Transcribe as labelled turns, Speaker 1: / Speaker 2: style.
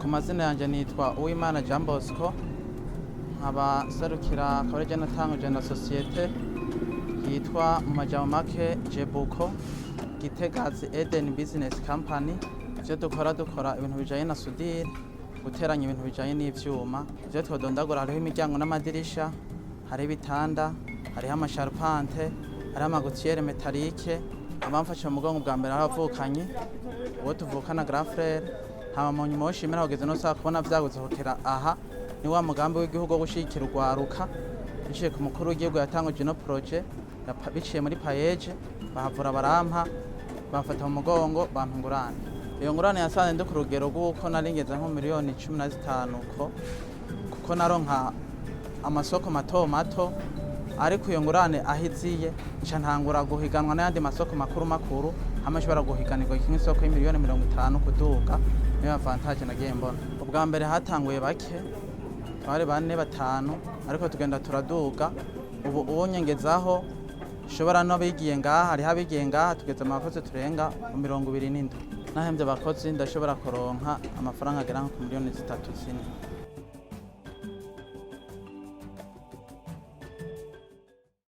Speaker 1: Ku mazina yanjye nitwa Uwimana Jean Bosco, nkaba serukira akabarije natanguje na sosiyete yitwa mu majambo make Jebuko Gitegazi Eden Business Company. Ivyo dukora ibintu bijanye na sudire, guteranya ibintu bijanye n'ivyuma. Ivyo twodondagura hariho imiryango n'amadirisha, hariho ibitanda, hariho amasharpante, hariho amagutiere metalike. Abamfashe mu mugongo bwa mbere aravukanye, uwo tuvukana grand frère. Hama mu nyuma woshimira kugeza no saa kubona vyaguze hokera aha ni wa mugambi w'igihugu wo gushigikira urwaruka biciye ku mukuru w'igihugu yatanguje no projet biciye muri payeje, bahavura barampa, bamfata mu mugongo, bampa ingurane. Iyo ngurane yasanze ndi ku rugero rw'uko naringeze nko miliyoni 15 kuko naronka amasoko mato mato, ariko iyo ngurane ahiziye nca ntangura guhiganwa n'ayandi masoko makuru hamwe nshobora guhiganirwa kimwe isoko y'imiliyoni 50 kuduga. Niyo avantage nagiye mbona. Ubwa mbere hatanguye bake, twari 4-5, ariko tugenda turaduga. Ubu uwonyengezaho shobora no bigiye ngaha, hariho abigiye ngaha tugeze mu bakozi turenga 27. Nahembye abakozi ndashobora kuronka amafaranga agera nko ku miliyoni 3-4.